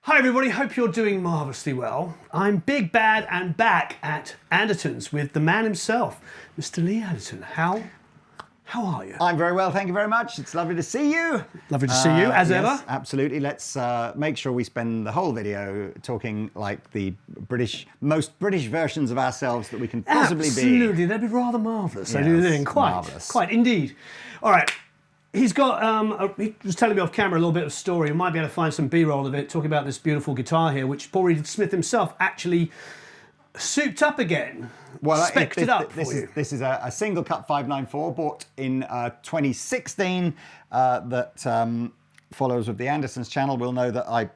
Hi everybody, hope you're doing marvellously well. I'm Big Bad and back at Andertons with the man himself, Mr. Lee Anderton. How are you? I'm very well, thank you very much. It's lovely to see you. Lovely to see you, as ever. Yes, absolutely. Let's make sure we spend the whole video talking like the most British versions of ourselves that we can possibly be. Absolutely, that'd be rather marvellous. Yes, I do think. marvellous. Quite indeed. All right. He's got, he was telling me off camera a little bit of story. We might be able to find some B-roll of it, talking about this beautiful guitar here, which Paul Reed Smith himself actually souped up again. Well, Spec'd it up this for you. This is a single cut 594 bought in 2016 that followers of the Andertons channel will know that I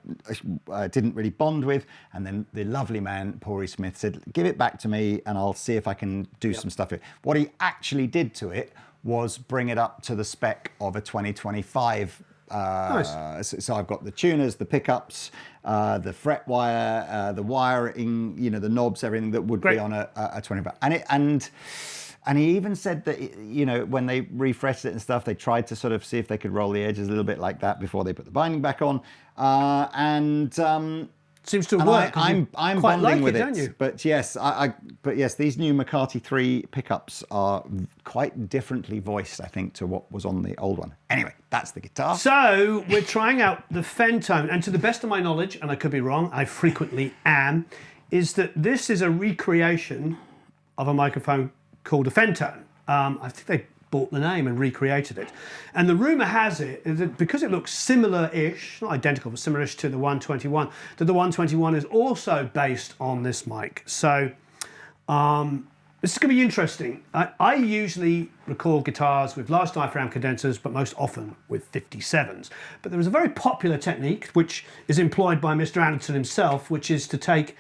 didn't really bond with, and then the lovely man Paul Reed Smith said, give it back to me and I'll see if I can do some stuff with it. What he actually did to it was bring it up to the spec of a 2025. Nice. So I've got the tuners, the pickups, the fret wire, the wiring, you know, the knobs, everything that would be on a 25. And he even said that, you know, when they refreshed it and stuff, they tried to sort of see if they could roll the edges a little bit like that before they put the binding back on. Seems to work. I'm bonding like with it, don't you? But yes, but yes, these new McCarthy 3 pickups are quite differently voiced, I think, to what was on the old one. Anyway, that's the guitar. So we're trying out the Fen-tone, and to the best of my knowledge, and I could be wrong, I frequently am, is that this is a recreation of a microphone called a Fen-tone. I think they bought the name and recreated it. And the rumour has it that because it looks similar-ish, not identical, but similar-ish to the 121, that the 121 is also based on this mic. So this is going to be interesting. I usually record guitars with large diaphragm condensers, but most often with 57s. But there is a very popular technique, which is employed by Mr. Anderton himself, which is to take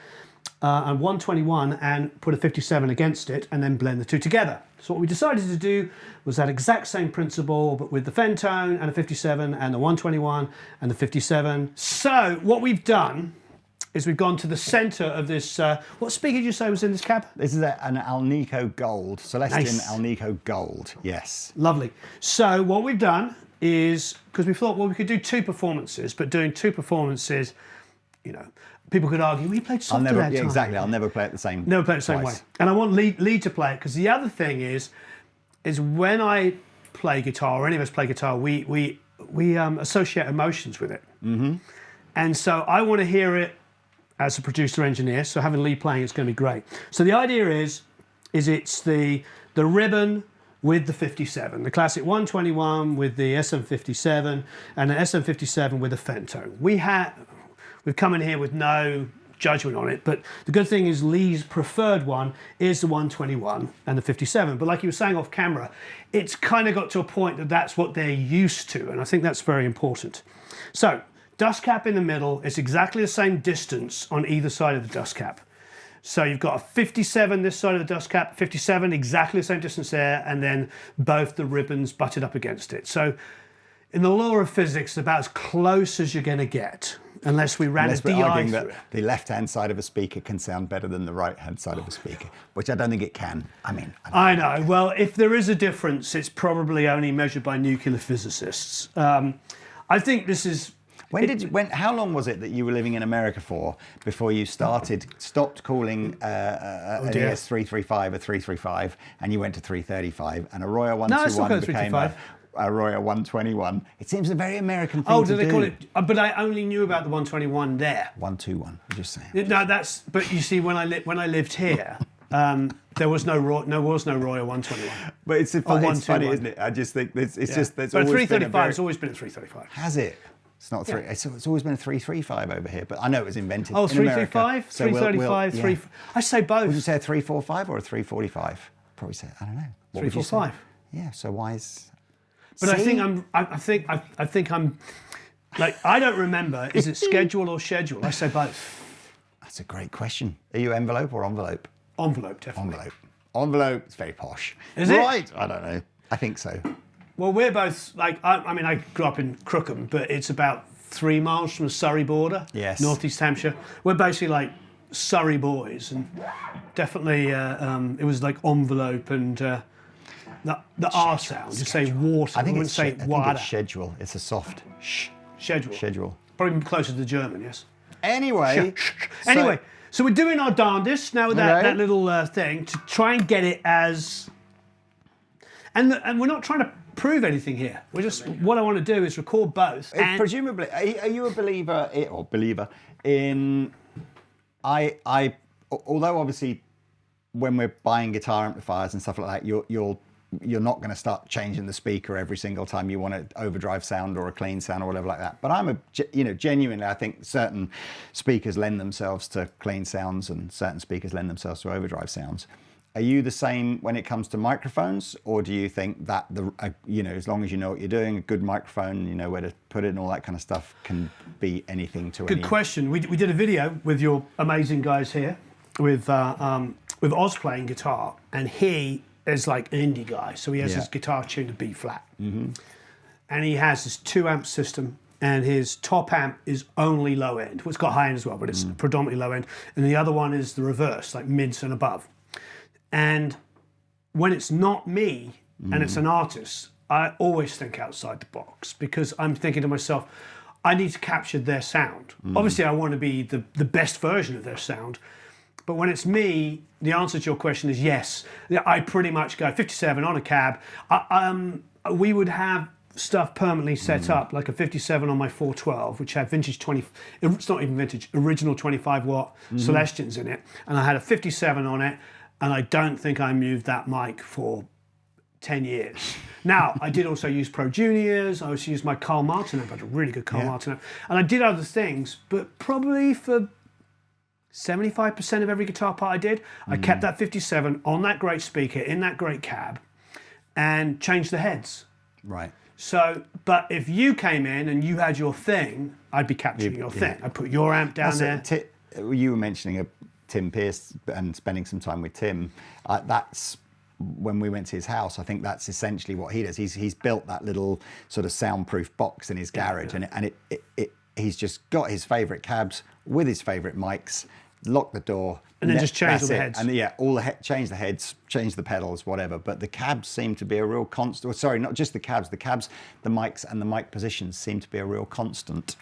a 121 and put a 57 against it and then blend the two together. So what we decided to do was that exact same principle, but with the Fen-tone and a 57 and the 121 and the 57. So what we've done is we've gone to the centre of this, what speaker did you say was in this cab? This is an Alnico Gold, Celestian Nice. Alnico Gold, yes. Lovely. So what we've done is, because we thought, well, we could do two performances, but doing two performances, you know, people could argue, we played softer that time. Exactly, I'll never play it the same Never play it the same way. And I want Lee to play it, because the other thing is when I play guitar, or any of us play guitar, we associate emotions with it. Mm-hmm. And so I want to hear it as a producer engineer, so having Lee playing it's going to be great. So the idea is it's the ribbon with the 57, the classic 121 with the SM57, and the SM57 with the Fen-tone. We've come in here with no judgment on it, but the good thing is Lee's preferred one is the 121 and the 57. But like you were saying off camera, it's kind of got to a point that that's what they're used to, and I think that's very important. So, dust cap in the middle, it's exactly the same distance on either side of the dust cap. So you've got a 57 this side of the dust cap, 57, exactly the same distance there, and then both the ribbons butted up against it. So in the law of physics, about as close as you're going to get, unless we ran a DI through it. The left-hand side of a speaker can sound better than the right-hand side of a speaker, which I don't think it can. I know. Well, if there is a difference, it's probably only measured by nuclear physicists. I think this is... How long was it that you were living in America for before you stopped calling an ES335 a 335 and you went to 335 and a Roya 121 became a Roya 121? It seems a very American thing to do. Oh, do they call it? But I only knew about the 121 there. 121, I'm just saying. No, that's. But you see, when I lived here, there was no Roya 121. But it's funny, isn't it? I just think it's just there's but always 335 has always been a 335. Has it? It's not three. It's always been a 335 over here, but I know it was invented. Oh, in 335, 335, America. 3. I say both. Would you say a 345 or a 345? Probably say I don't know. 345. Yeah. So why is? But I think I'm like I don't remember. Is it schedule or schedule? I say both. That's a great question. Are you envelope or envelope? Envelope, definitely. Envelope. Envelope. It's very posh. Is it? Right. I don't know. I think so. Well, we're both, like, I grew up in Crookham, but it's about 3 miles from the Surrey border, yes. Northeast Hampshire. We're basically like Surrey boys, and definitely it was like envelope and the R sound. You say water, I think say water. it's schedule. It's a soft Schedule. Schedule. Probably closer to the German, yes? Anyway. Anyway, so we're doing our darndest now with that little thing to try and get it as... And we're not trying to prove anything here. We're just... What I want to do is record both. Presumably, are you a believer in... Although obviously when we're buying guitar amplifiers and stuff like that, you're not going to start changing the speaker every single time you want an overdrive sound or a clean sound or whatever like that. But genuinely, I think certain speakers lend themselves to clean sounds and certain speakers lend themselves to overdrive sounds. Are you the same when it comes to microphones, or do you think that as long as you know what you're doing, a good microphone, you know where to put it and all that kind of stuff can be anything to Good question. We did a video with your amazing guys here with Oz playing guitar, and he is like an indie guy, so he has his guitar tuned to B flat, and he has this 2-amp system, and his top amp is only low end. Well, it's got high end as well, but it's predominantly low end, and the other one is the reverse, like mids and above. And when it's not me and it's an artist, I always think outside the box, because I'm thinking to myself, I need to capture their sound. Obviously, I want to be the best version of their sound. But when it's me, the answer to your question is yes. I pretty much go 57 on a cab. We would have stuff permanently set up, like a 57 on my 412, which had vintage 20, it's not even vintage, original 25 watt Celestians in it. And I had a 57 on it. And I don't think I moved that mic for 10 years. Now, I did also use Pro Juniors. I also used my Carl Martin amp. I had a really good Carl Martin amp. And I did other things, but probably for 75% of every guitar part I did, I kept that 57 on that great speaker, in that great cab, and changed the heads. Right. So, but if you came in and you had your thing, I'd be capturing your thing. I'd put your amp down there. You were mentioning Tim Pierce and spending some time with Tim. That's when we went to his house. I think that's essentially what he does. He's built that little sort of soundproof box in his garage, and he's just got his favourite cabs with his favourite mics, lock the door, and then just change all the heads. And change the heads, change the pedals, whatever. But the cabs seem to be a real constant. Sorry, not just the cabs, the mics and the mic positions seem to be a real constant.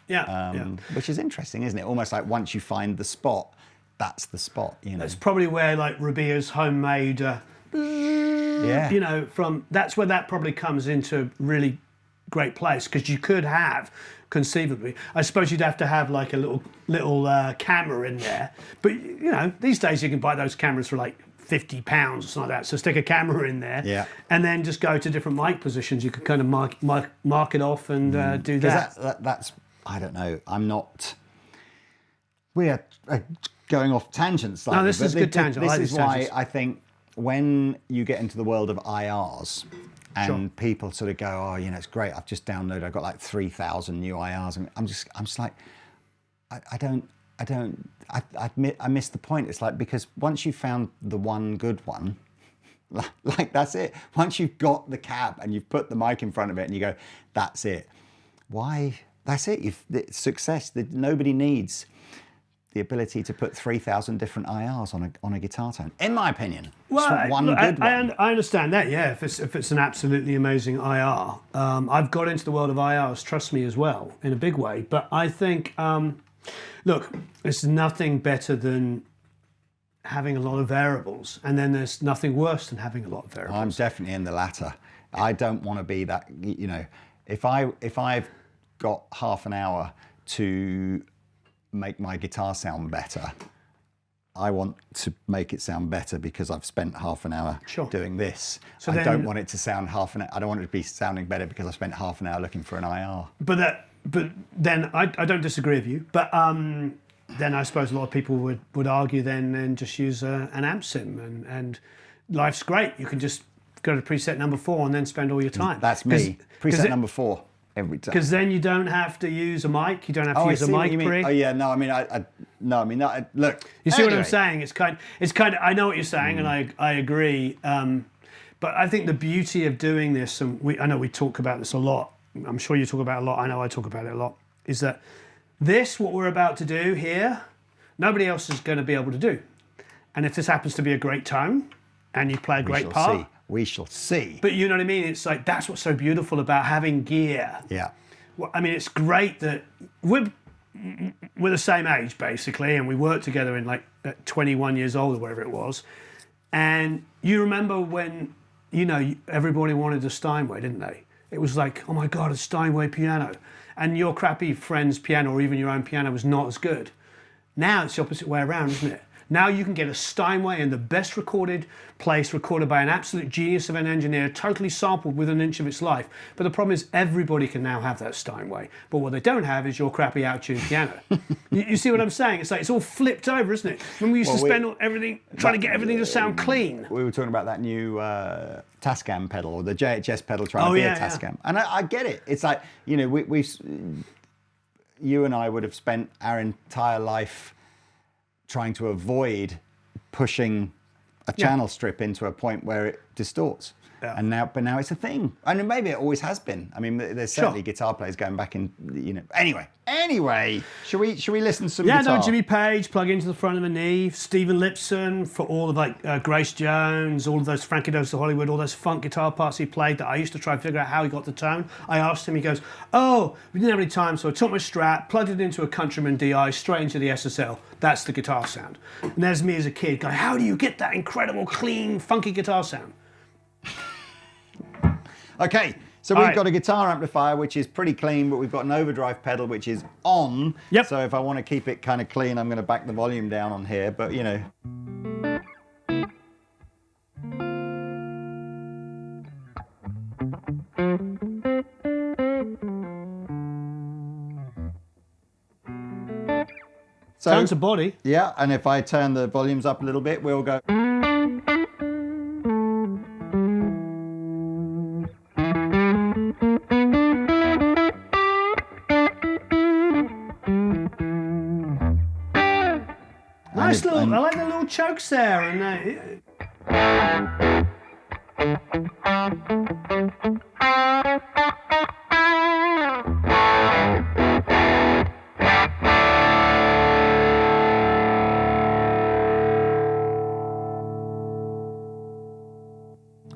Which is interesting, isn't it? Almost like once you find the spot, that's the spot, you know. It's probably where like Rabia's homemade, you know, that's where that probably comes into really great place, because you could have, conceivably, I suppose you'd have to have like a little camera in there. But, you know, these days you can buy those cameras for like £50 or something like that. So stick a camera in there and then just go to different mic positions. You can kind of mark it off and do that. That's, I don't know, we're going off tangents slightly. No, this is a good tangent. This is why I think when you get into the world of IRs and people sort of go, oh, you know, it's great, I've just downloaded, I've got like 3,000 new IRs, and I'm just like, I miss the point. It's like, because once you've found the one good one, like that's it. Once you've got the cab and you've put the mic in front of it and you go, that's it. Why? That's it. It's success. Nobody needs the ability to put 3,000 different IRs on a guitar tone, in my opinion. Well, good one. I understand that, yeah. If it's an absolutely amazing IR, I've got into the world of IRs, trust me, as well, in a big way. But I think, look, there's nothing better than having a lot of variables, and then there's nothing worse than having a lot of variables. I'm definitely in the latter. I don't want to be that. You know, if I've got half an hour to make my guitar sound better, I want to make it sound better because I've spent half an hour doing this. So I don't want it to sound I don't want it to be sounding better because I spent half an hour looking for an IR. But then I don't disagree with you. But then I suppose a lot of people would argue then and just use an amp sim, and life's great. You can just go to preset number 4 and then spend all your time. That's me. Preset number 4. Every time. Because then you don't have to use a mic. You don't have to use a mic pre. Oh yeah, no. I mean, look. You see what I'm saying? It's kind of. I know what you're saying, and I agree. But I think the beauty of doing this, and I know we talk about this a lot. I'm sure you talk about it a lot. I know I talk about it a lot. Is that what we're about to do here? Nobody else is going to be able to do. And if this happens to be a great tone, and you play a great part. We shall see. But you know what I mean? It's like, that's what's so beautiful about having gear. Yeah. Well, I mean, it's great that we're the same age basically, and we worked together in like at 21 years old or whatever it was. And you remember when, you know, everybody wanted a Steinway, didn't they? It was like, oh my God, a Steinway piano. And your crappy friend's piano or even your own piano was not as good. Now it's the opposite way around, isn't it? Now you can get a Steinway in the best recorded place, recorded by an absolute genius of an engineer, totally sampled within an inch of its life. But the problem is everybody can now have that Steinway. But what they don't have is your crappy out-tuned piano. You see what I'm saying? It's like it's all flipped over, isn't it? When we used to spend everything trying to get everything to sound clean. We were talking about that new Tascam pedal, or the JHS pedal trying to be a Tascam. Yeah. And I get it. It's like, you know, you and I would have spent our entire life trying to avoid pushing a channel strip into a point where it distorts. Yeah. But now it's a thing. I mean, maybe it always has been. I mean, there's certainly guitar players going back in, you know. Anyway, should we listen to some guitar? Yeah, no, Jimmy Page, plug into the front of a knee. Stephen Lipson, for all of like Grace Jones, all of those Frankie Goes to Hollywood, all those funk guitar parts he played that I used to try and figure out how he got the tone. I asked him, he goes, oh, we didn't have any time, so I took my Strat, plugged it into a Countryman DI, straight into the SSL. That's the guitar sound. And there's me as a kid going, how do you get that incredible, clean, funky guitar sound? Okay, so we've got a guitar amplifier which is pretty clean, but we've got an overdrive pedal which is on. Yep. So if I want to keep it kind of clean, I'm going to back the volume down on here, but you know. So, sounds a body. Yeah, and if I turn the volumes up a little bit, we'll go. Nice little, I like the little chokes there. And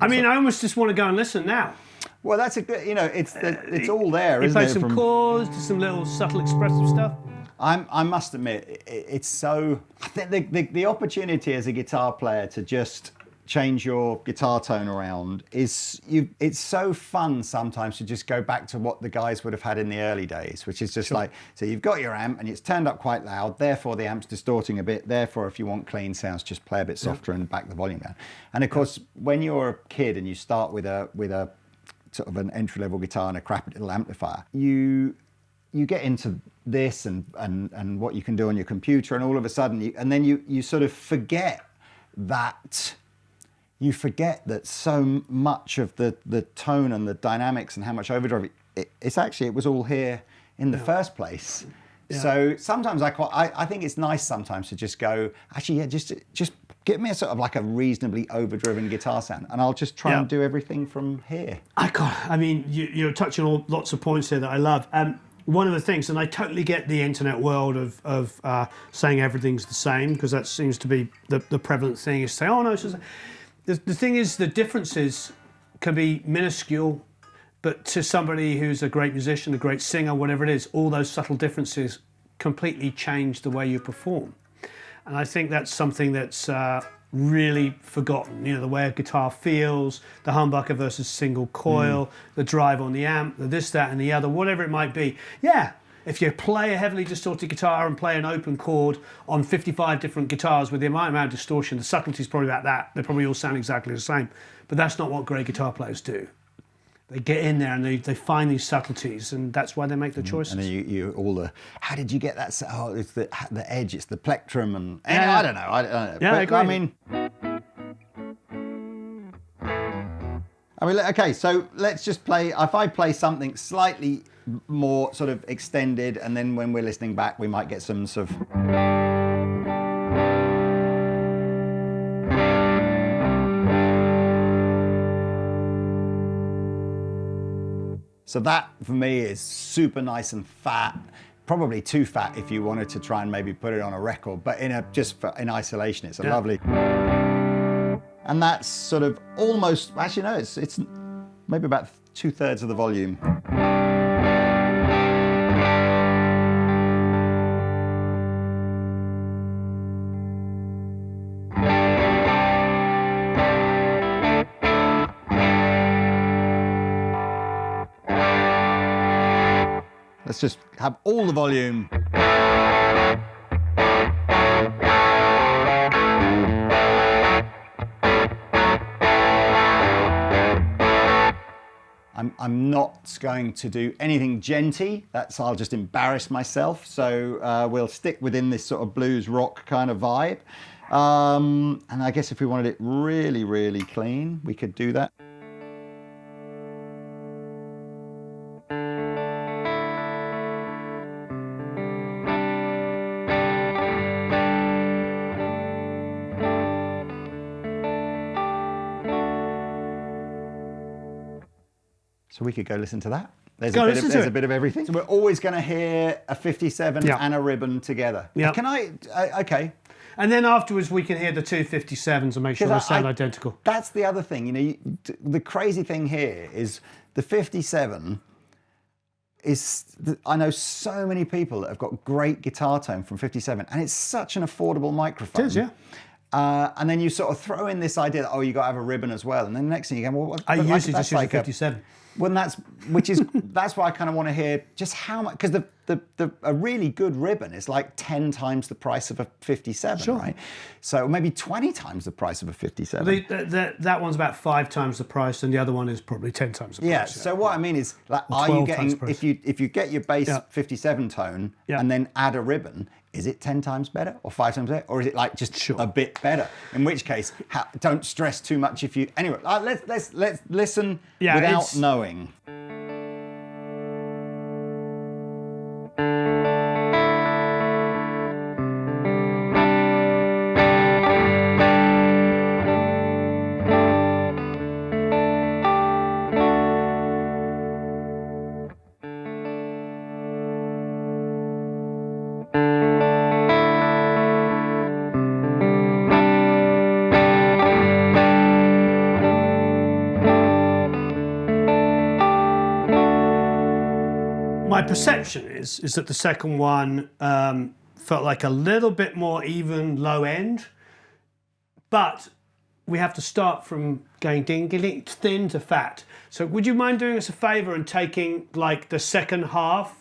I mean, I almost just want to go and listen now. Well, that's a good, you know, it's all there, isn't it? You play some chords, do some little subtle expressive stuff. I must admit, it's so. I think the opportunity as a guitar player to just change your guitar tone around it's so fun sometimes to just go back to what the guys would have had in the early days, which is just like, so you've got your amp and it's turned up quite loud, therefore the amp's distorting a bit, therefore if you want clean sounds, just play a bit softer and back the volume down. And of course, when you're a kid and you start with a sort of an entry-level guitar and a crappy little amplifier, you get into this and what you can do on your computer, and all of a sudden you sort of forget that. You forget that so much of the tone and the dynamics and how much overdrive it was all here in the first place. Yeah. So sometimes I think it's nice sometimes to just go, actually, yeah, just give me a sort of like a reasonably overdriven guitar sound, and I'll just try and do everything from here. I mean, you're touching on lots of points here that I love. One of the things, and I totally get the internet world of saying everything's the same, because that seems to be the prevalent thing, is to say, oh no, it's just. The thing is, the differences can be minuscule, but to somebody who's a great musician, a great singer, whatever it is, all those subtle differences completely change the way you perform. And I think that's something that's really forgotten. You know, the way a guitar feels, the humbucker versus single coil, the drive on the amp, the this, that, and the other, whatever it might be. Yeah. If you play a heavily distorted guitar and play an open chord on 55 different guitars with the amount of distortion, the subtlety is probably about that. They probably all sound exactly the same. But that's not what great guitar players do. They get in there and they find these subtleties, and that's why they make the choices. And then you all the, how did you get that? Oh, it's the edge, it's the plectrum, and I don't know. I don't know. Yeah, but, I mean, okay, so let's just play, if I play something slightly more sort of extended, and then when we're listening back, we might get some sort of... So that, for me, is super nice and fat. Probably too fat if you wanted to try and maybe put it on a record, but in isolation, it's a lovely... And that's sort of almost, actually no, it's maybe about 2/3 of the volume. Let's just have all the volume. I'm not going to do anything genty. I'll just embarrass myself. So we'll stick within this sort of blues rock kind of vibe. And I guess if we wanted it really, really clean, we could do that. So we could go listen to that. There's a bit of everything. So we're always going to hear a 57 and a ribbon together. Yeah. Can I? Okay. And then afterwards we can hear the two 57s and make sure they sound identical. That's the other thing. You know, the crazy thing here is the 57 is. I know so many people that have got great guitar tone from 57, and it's such an affordable microphone. It is, yeah. And then you sort of throw in this idea that, oh, you got to have a ribbon as well. And then the next thing you go, well, I usually just use a 57. Well, that's why I kind of want to hear just how much, because a really good ribbon is like 10 times the price of a 57, right? So maybe 20 times the price of a 57. That one's about 5 times the price, and the other one is probably 10 times the price. Yeah. So what I mean is, like, are you getting, if you get your bass 57 tone and then add a ribbon, is it 10 times better or 5 times better, or is it like just a bit better? In which case, don't stress too much if you. Anyway, let's listen without knowing. My perception is that the second one felt like a little bit more even low end, but we have to start from going thin to fat. So would you mind doing us a favor and taking like the second half,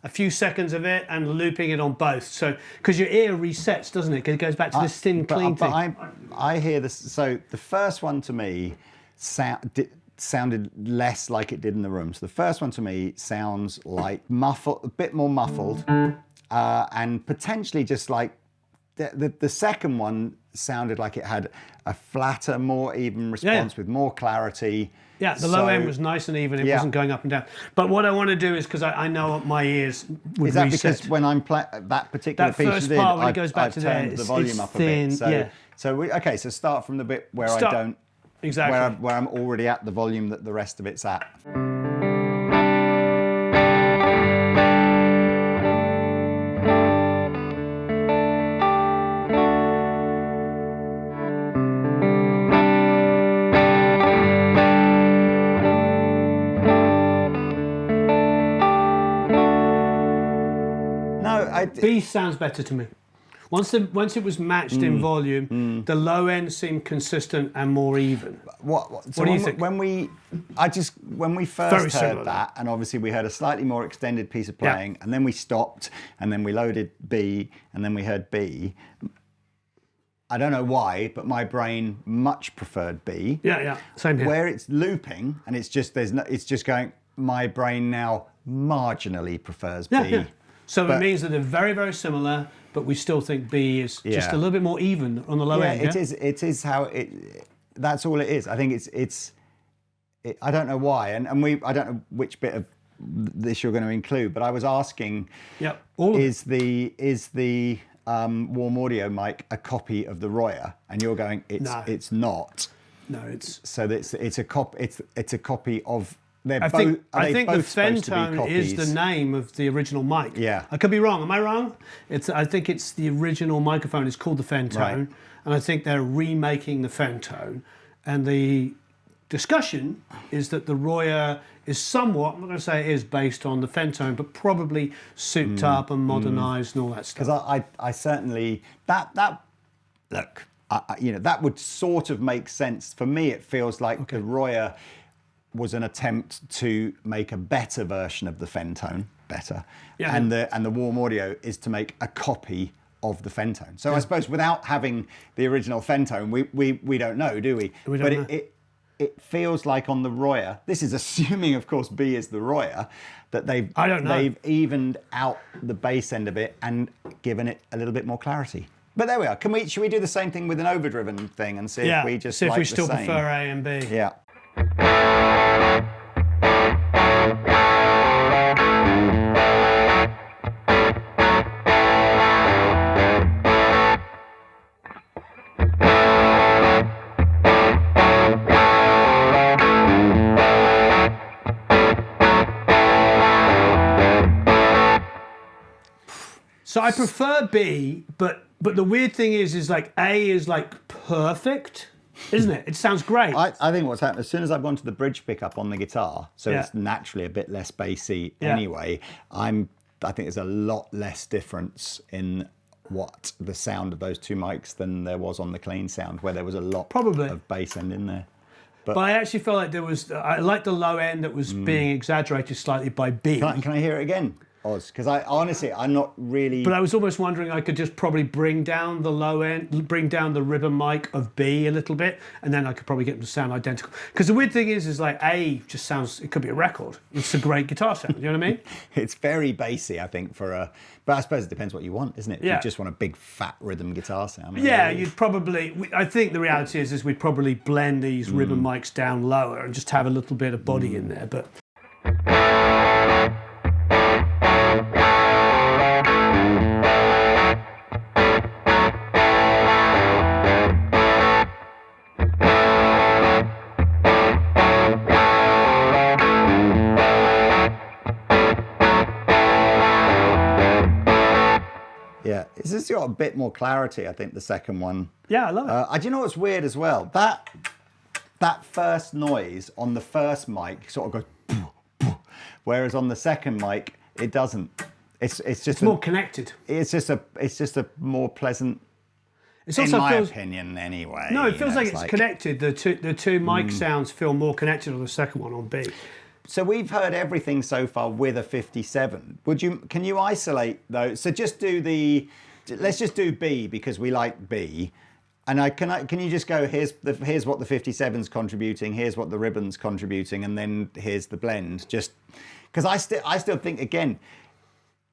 a few seconds of it, and looping it on both? So because your ear resets, doesn't it? 'Cause it goes back to this thin, clean thing. I hear this. So the first one to me sounded less like it did in the room. So the first one to me sounds like muffled, a bit more muffled, and potentially just like the second one sounded like it had a flatter, more even response with more clarity. Yeah, the low end was nice and even. It wasn't going up and down. But what I want to do is, because I know my ears would reset. Is that because when I'm that particular piece first part when it goes back to there, turned the volume up a thin, bit. So start from the bit where I don't. Exactly. Where I'm already at the volume that the rest of it's at. B sounds better to me. Once it was matched in volume, the low end seemed consistent and more even. What do you think? When we first heard that, and obviously we heard a slightly more extended piece of playing, and then we stopped, and then we loaded B, and then we heard B. I don't know why, but my brain much preferred B. Yeah, same here. Where it's looping, and it's just going. My brain now marginally prefers B. Yeah. So it means that they're very, very similar, but we still think B is just a little bit more even on the low end. Yeah, it is how it. That's all it is. I think it's. I don't know why, and I don't know which bit of this you're going to include, but I was asking. Yep. Is the warm audio mic a copy of the Royer? And you're going. It's not. No, it's. So it's a copy of. I think the FenTone is the name of the original mic. Yeah. I could be wrong. Am I wrong? I think it's the original microphone. It's called the FenTone, and I think they're remaking the FenTone. And the discussion is that the Royer is somewhat, I'm not going to say it is based on the FenTone, but probably souped up and modernised and all that stuff. Because I certainly that would sort of make sense for me. It feels like the Royer was an attempt to make a better version of the FenTone. better. Yeah. And the warm audio is to make a copy of the FenTone. So I suppose without having the original FenTone, we don't know, do we? We don't know. It feels like on the Royer, this is assuming, of course, B is the Royer, that they've evened out the bass end of it and given it a little bit more clarity. But there we are. Should we do the same thing with an overdriven thing and see if we just see if like we the still same? prefer A and B? Yeah. So I prefer B, but the weird thing is like A is like perfect, isn't it? It sounds great. I think what's happened, as soon as I've gone to the bridge pickup on the guitar, so it's naturally a bit less bassy anyway, I think there's a lot less difference in what the sound of those two mics than there was on the clean sound, where there was a lot of bass end in there. But I actually felt like I liked the low end that was being exaggerated slightly by B. Can I hear it again, Oz? Because I'm not really... But I was almost wondering I could just probably bring down the low end, bring down the ribbon mic of B a little bit, and then I could probably get them to sound identical. Because the weird thing is like A just sounds, it could be a record. It's a great guitar sound, you know what I mean? It's very bassy, I think, but I suppose it depends what you want, isn't it? If you just want a big fat rhythm guitar sound. Yeah, you'd probably, I think the reality is we'd probably blend these ribbon mics down lower and just have a little bit of body in there, but... Yeah, it's just got a bit more clarity, I think, the second one. Yeah, I love it. Do you know what's weird as well? That first noise on the first mic sort of goes, whereas on the second mic it doesn't. It's more connected. It's just a more pleasant. It also in my feels, opinion, anyway. No, it feels like it's connected. The two mic sounds feel more connected on the second one on B. So we've heard everything so far with a 57. Can you isolate those? So let's just do B because we like B. And can you just go, here's what the 57's contributing, here's what the ribbon's contributing, and then here's the blend. Just because I still think, again,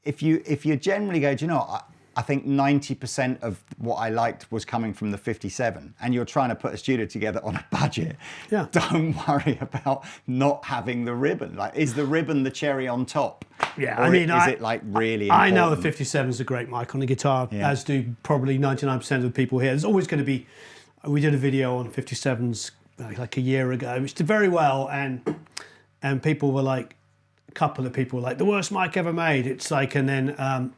if you generally go, do you know what? I think 90% of what I liked was coming from the 57, and you're trying to put a studio together on a budget. Yeah. Don't worry about not having the ribbon. Like, is the ribbon the cherry on top? Yeah, or is it like really important? I know a 57 is a great mic on a guitar, as do probably 99% of the people here. There's always going to be... We did a video on 57s like a year ago, which did very well, and people were like... A couple of people were like, the worst mic ever made. It's like, and then...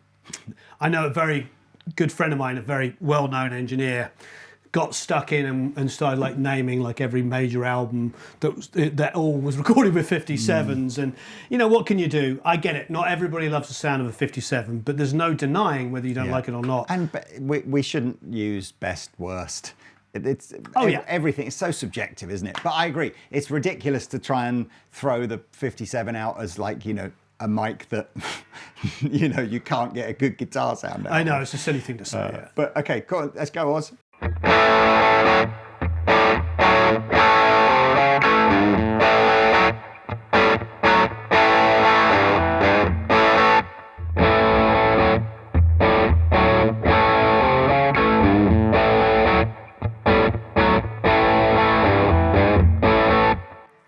I know a very good friend of mine, a very well-known engineer, got stuck in and started like naming like every major album that all was recorded with 57s. And you know, what can you do? I get it. Not everybody loves the sound of a 57, but there's no denying whether you don't like it or not. And we shouldn't use best, worst. Everything is so subjective, isn't it? But I agree. It's ridiculous to try and throw the 57 out as like, you know, a mic that, you know, you can't get a good guitar sound out I know, it's a silly thing to say. But okay, go on, let's go, Oz.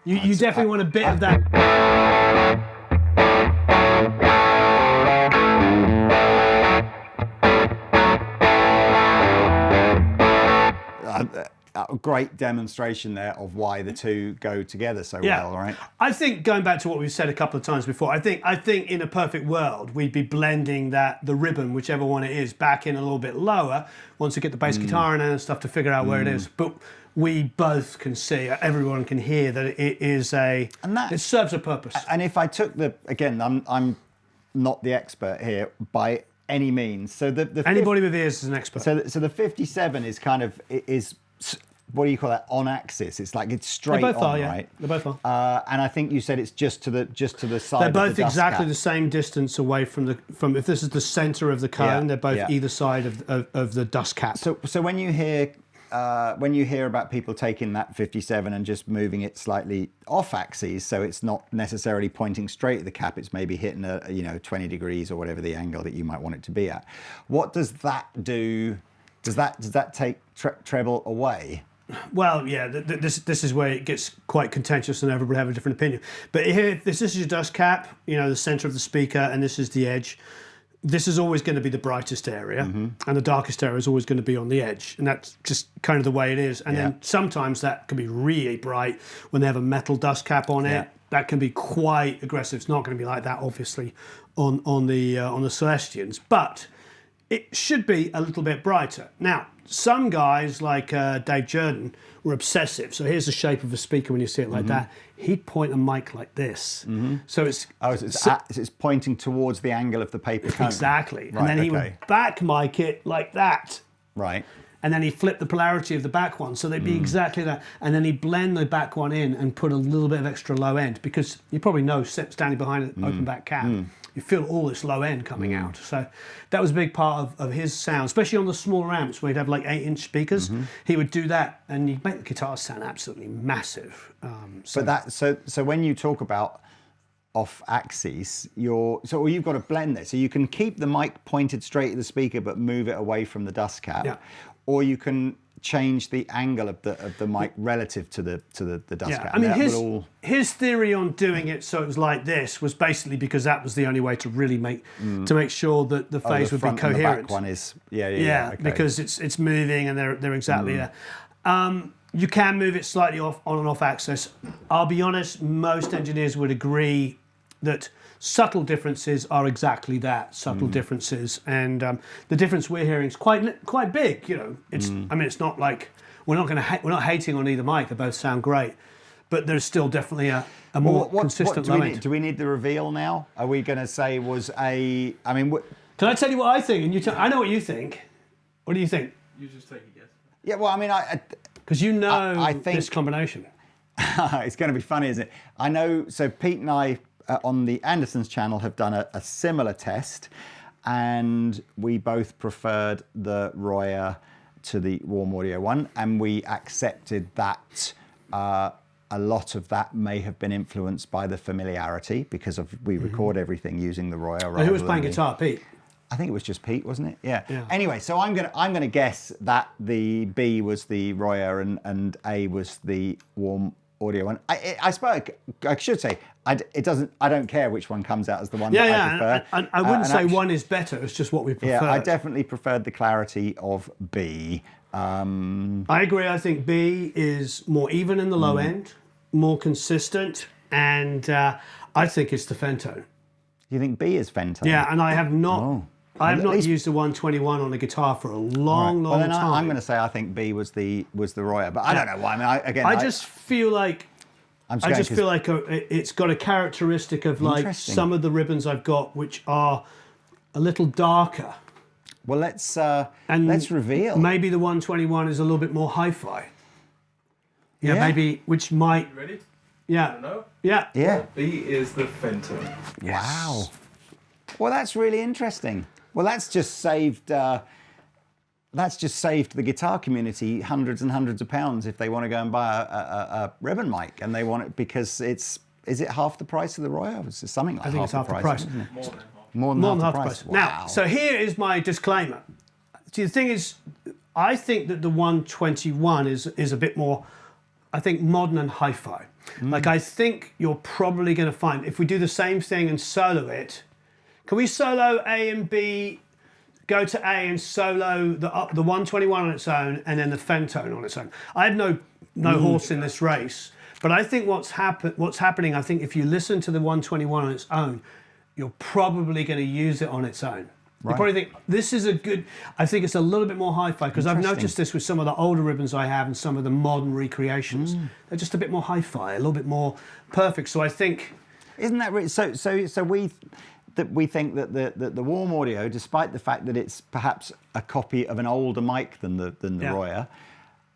You definitely want a bit of that. A great demonstration there of why the two go together so well, right? I think, going back to what we've said a couple of times before, I think in a perfect world we'd be blending the ribbon, whichever one it is, back in a little bit lower once we get the bass guitar in and stuff to figure out where it is. But we both can see, everyone can hear that it is it serves a purpose. And if I took again, I'm not the expert here by any means. So anybody with ears is an expert. So the 57 is kind of what do you call that? On axis. It's like it's straight They both on, are, yeah. right? They both are. And I think you said it's just to the side. They're of both the dust exactly cap. the same distance away from if this is the center of the cone, they're both either side of the dust cap. So when you hear about people taking that 57 and just moving it slightly off axis, so it's not necessarily pointing straight at the cap, it's maybe hitting 20 degrees or whatever the angle that you might want it to be at. What does that do? Does that take treble away? Well, yeah, this is where it gets quite contentious and everybody have a different opinion. But here, this is your dust cap, the center of the speaker, and this is the edge. This is always going to be the brightest area, and the darkest area is always going to be on the edge. And that's just kind of the way it is. And then sometimes that can be really bright when they have a metal dust cap on it. Yeah. That can be quite aggressive. It's not going to be like that, obviously, on the Celestians. But it should be a little bit brighter. Now, some guys like Dave Jerden were obsessive. So here's the shape of a speaker when you see it like that. He'd point a mic like this. So it's pointing towards the angle of the paper cone. Exactly. Right, And then he would back mic it like that. Right. And then he'd flip the polarity of the back one. So they'd be exactly that. And then he'd blend the back one in and put a little bit of extra low end, because you probably know, standing behind an open back cap, you feel all this low end coming out. So that was a big part of his sound, especially on the smaller amps where he'd have like 8-inch speakers. He would do that and he'd make the guitars sound absolutely massive. So when you talk about off axis, you've got to blend this. So you can keep the mic pointed straight at the speaker but move it away from the dust cap, or you can change the angle of the mic relative to the dust cap. I mean, his theory on doing it so it was like this was basically because that was the only way to really make sure that the phase would be coherent. The back one is okay. Because it's moving and they're exactly there. You can move it slightly on and off axis. I'll be honest, most engineers would agree that subtle differences are exactly that, subtle differences, and the difference we're hearing is quite big. It's I mean, it's not like we're not hating on either mic. They both sound great, but there's still definitely a more consistent low end. Do we need the reveal now? Are we going to say Can I tell you what I think? And I know what you think. What do you think? You just take a guess. Yeah, well, I mean, because I think this combination. It's going to be funny, isn't it? I know. So Pete and I on the Andertons channel have done a similar test, and we both preferred the Royer to the Warm Audio one, and we accepted that a lot of that may have been influenced by the familiarity, because we record everything using the Royer. Who was playing guitar, Pete? I think it was just Pete, wasn't it? Yeah. Anyway, so I'm gonna guess that the B was the Royer and A was the Warm Audio one. I suppose I should say I don't care which one comes out as the one that I prefer. I wouldn't say one is better. It's just what we prefer. Yeah, I definitely preferred the clarity of B. I agree. I think B is more even in the low end, more consistent, and I think it's the FenTone. You think B is FenTone? Yeah, and I have not. I have not used the 121 on a guitar for a long time. I'm going to say I think B was the Royer, but I don't know why. I mean, I just feel like it's got a characteristic of like some of the ribbons I've got, which are a little darker. Well, let's reveal. Maybe the 121 is a little bit more hi-fi. Yeah, maybe, which might. You ready? Yeah. You know? Yeah. Yeah. B is the FenTone. Yes. Wow. Well, that's really interesting. Well, that's just saved the guitar community hundreds and hundreds of pounds if they want to go and buy a ribbon mic, and they want it because is it half the price of the Royer? It's something like I think half it's half the price. Isn't it? More than half. More than half the price. Wow. Now, so here is my disclaimer. See, the thing is, I think that the 121 is a bit more, I think, modern and hi-fi. Like, I think you're probably going to find, if we do the same thing and solo it, can we solo A and B, go to A and solo the 121 on its own and then the FenTone on its own? I have no horse in this race, but I think what's happening, I think if you listen to the 121 on its own, you're probably going to use it on its own. Right. You probably think, this is a good, I think it's a little bit more hi-fi, because I've noticed this with some of the older ribbons I have and some of the modern recreations. They're just a bit more hi-fi, a little bit more perfect. So I think... Isn't that right? So we think that the Warm Audio, despite the fact that it's perhaps a copy of an older mic than the Royer,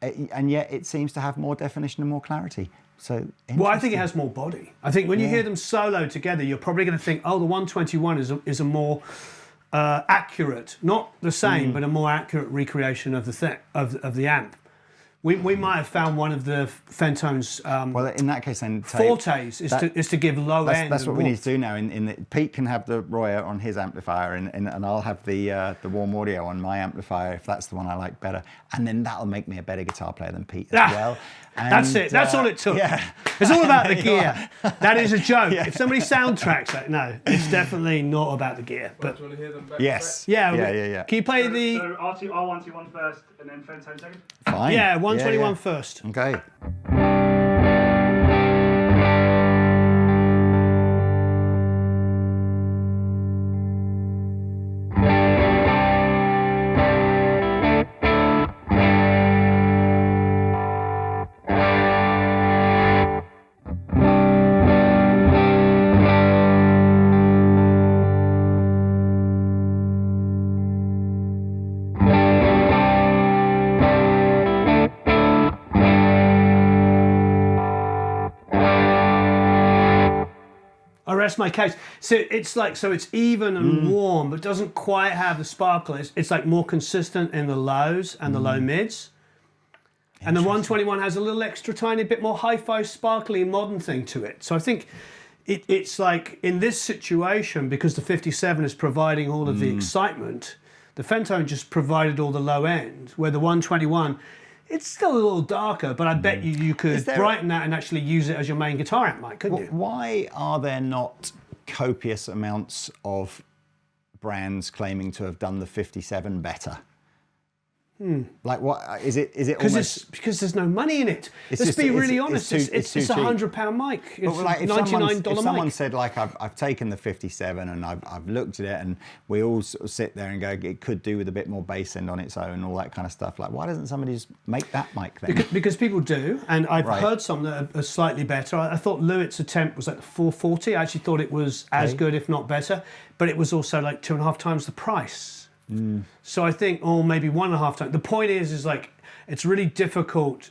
and yet it seems to have more definition and more clarity. So well, I think it has more body. I think when you hear them solo together, you're probably going to think, oh, the 121 is a more accurate, not the same, but a more accurate recreation of the amp. We might have found one of the FenTone's well, in that case, then fortes is to give low end. That's what we need to do now. Pete can have the Royer on his amplifier, and I'll have the warm audio on my amplifier if that's the one I like better, and then that'll make me a better guitar player than Pete as well. And, that's it. That's all it took. Yeah. It's all about the gear. That is a joke. If somebody soundtracks that, no, it's definitely not about the gear. But do you want to hear them back? yes. Yeah. Can you play the? So R121 first, and then FenTone second. Fine. Yeah, 121 first. Okay. I rest my case. So it's like, so it's even and warm, but doesn't quite have the sparkle. It's like more consistent in the lows and the low mids. And the 121 has a little extra tiny bit more hi-fi, sparkly, modern thing to it. So I think it's like in this situation, because the 57 is providing all of the excitement, the FenTone just provided all the low end, where the 121, it's still a little darker, but I bet you could brighten that and actually use it as your main guitar amp mic, couldn't you? Why are there not copious amounts of brands claiming to have done the 57 better? Like what is it? Is it almost because there's no money in it. Let's be really honest. It's a £100 mic. It's like a $99 if someone mic. said like I've taken the 57 and I've looked at it and we all sort of sit there and go it could do with a bit more bass end on its own and all that kind of stuff. Like why doesn't somebody just make that mic then? Because people do, and I've heard some that are slightly better. I thought Lewitt's attempt was like the 440. I actually thought it was as good, if not better, but it was also like 2.5 times the price. So I think, or maybe 1.5 times. The point is like, it's really difficult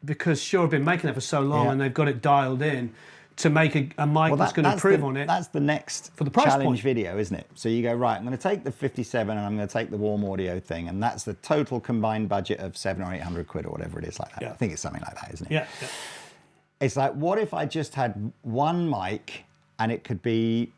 because Shure have been making it for so long and they've got it dialed in to make a mic that's going to improve on it. That's the next for the price challenge point. video, isn't it? So you go, right, I'm going to take the 57 and I'm going to take the warm audio thing, and that's the total combined budget of 700 or 800 quid or whatever it is like that. Yeah. I think it's something like that, isn't it? Yeah. It's like, what if I just had one mic and it could be,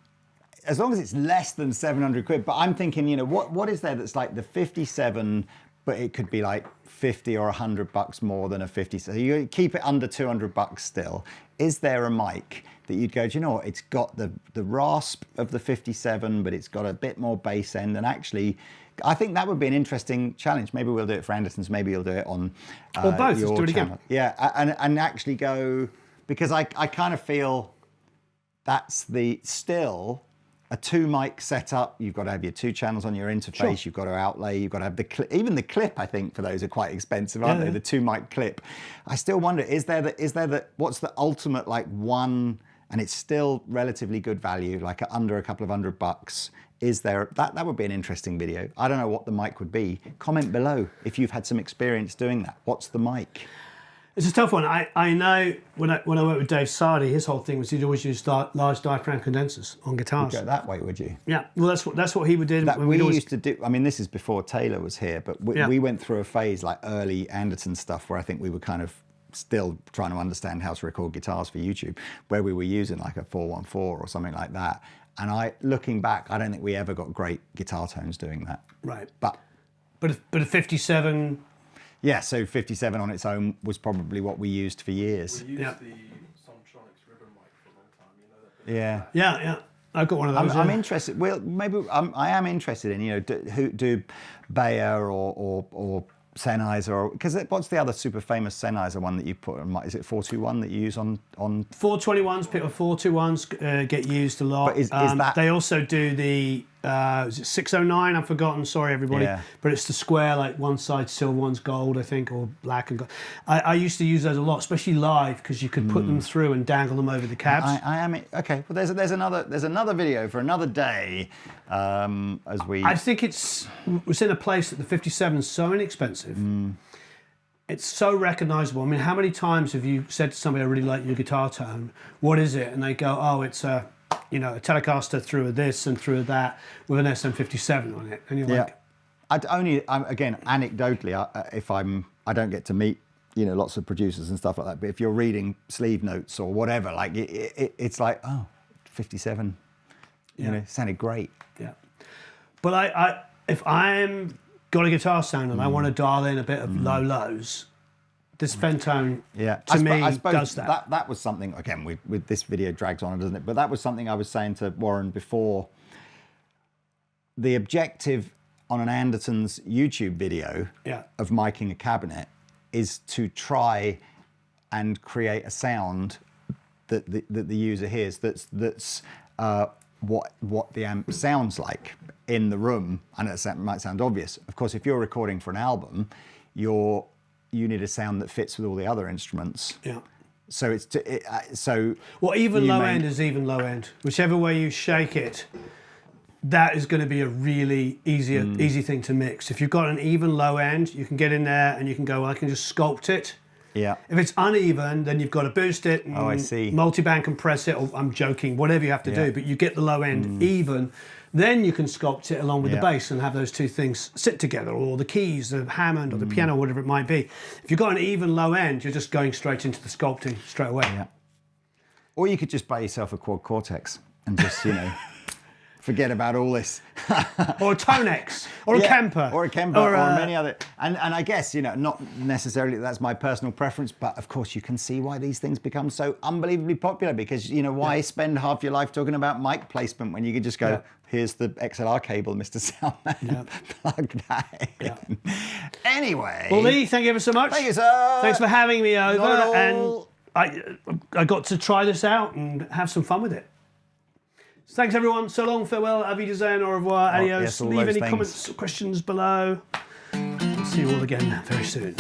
as long as it's less than 700 quid, but I'm thinking, you know, what is there that's like the 57, but it could be like 50 or $100 more than a 50. So you keep it under $200 still. Is there a mic that you'd go, do you know what? It's got the rasp of the 57, but it's got a bit more bass end. And actually, I think that would be an interesting challenge. Maybe we'll do it for Andertons. Maybe you'll do it on or both. Your Let's do it channel. again. Yeah, and actually go, because I kind of feel that's the still a 2-mic setup. You've got to have your 2 channels on your interface. You've got to outlay. You've got to have the clip. Even the clip, I think, for those are quite expensive, aren't they? The 2-mic clip. I still wonder, is there the what's the ultimate like one, and it's still relatively good value, like under a couple of $100. Is there that would be an interesting video. I don't know what the mic would be. Comment below if you've had some experience doing that. What's the mic? It's a tough one. I know when I worked with Dave Sardi, his whole thing was he'd always use large diaphragm condensers on guitars. You'd go that way, would you? Yeah, well that's what he would do. That we used to do. I mean, this is before Taylor was here, but we went through a phase like early Anderton stuff where I think we were kind of still trying to understand how to record guitars for YouTube, where we were using like a 414 or something like that. And looking back, I don't think we ever got great guitar tones doing that. Right. But a 57. Yeah, so 57 on its own was probably what we used for years. We used the Sontronics ribbon mic for a long time, you know that. Yeah. Yeah. I've got one of those. I'm interested. Well, maybe I am interested in, you know, do Bayer or Sennheiser, because what's the other super famous Sennheiser one that you put on? Is it 421 that you use on? 421s, people 421s get used a lot. But is that? They also do the is it 609? I've forgotten. Sorry, everybody. Yeah. But it's the square, like one side silver, one's gold, I think, or black and gold. I used to use those a lot, especially live, because you could put them through and dangle them over the cabs. I am okay. Well, there's another video for another day. As we, I think it's in a place that the 57 is so inexpensive. it's so recognizable. I mean, how many times have you said to somebody, I really like your guitar tone, what is it? And they go, oh, it's a Telecaster through a this and through a that with an SM57 on it. And you're like... Again, anecdotally, I don't get to meet, lots of producers and stuff like that, but if you're reading sleeve notes or whatever, like it's like, oh, 57, sounded great. Yeah. But if I'm got a guitar sound and I want to dial in a bit of low lows, this FenTone to me does that. That was something, again, with this video drags on, doesn't it? But that was something I was saying to Warren before. The objective on an Andertons YouTube video of miking a cabinet is to try and create a sound that the user hears that's what the amp sounds like in the room. And it might sound obvious. Of course, if you're recording for an album, you need a sound that fits with all the other instruments. Yeah. So even low end is even low end. Whichever way you shake it, that is going to be a really easy thing to mix. If you've got an even low end, you can get in there and you can go, well, I can just sculpt it. Yeah. If it's uneven, then you've got to boost it and I see. multiband compress it, or I'm joking, whatever you have to do, but you get the low end even. Then you can sculpt it along with the bass and have those two things sit together, or the keys, the Hammond or the piano, whatever it might be. If you've got an even low end, you're just going straight into the sculpting straight away. Yeah. Or you could just buy yourself a quad cortex and just, forget about all this. Or a Tonex, or a Kemper. Or a Kemper, or many other. And I guess, not necessarily that's my personal preference, but of course you can see why these things become so unbelievably popular, because, why spend half your life talking about mic placement when you could just go, here's the XLR cable, Mr. Soundman, plug that in. Anyway. Well, Lee, thank you ever so much. Thank you, sir. Thanks for having me over. Not at all. And I got to try this out and have some fun with it. So thanks, everyone. So long, farewell, auf Wiedersehen, au revoir, adios. Yes, all Leave those any things. comments or questions below. We'll see you all again very soon.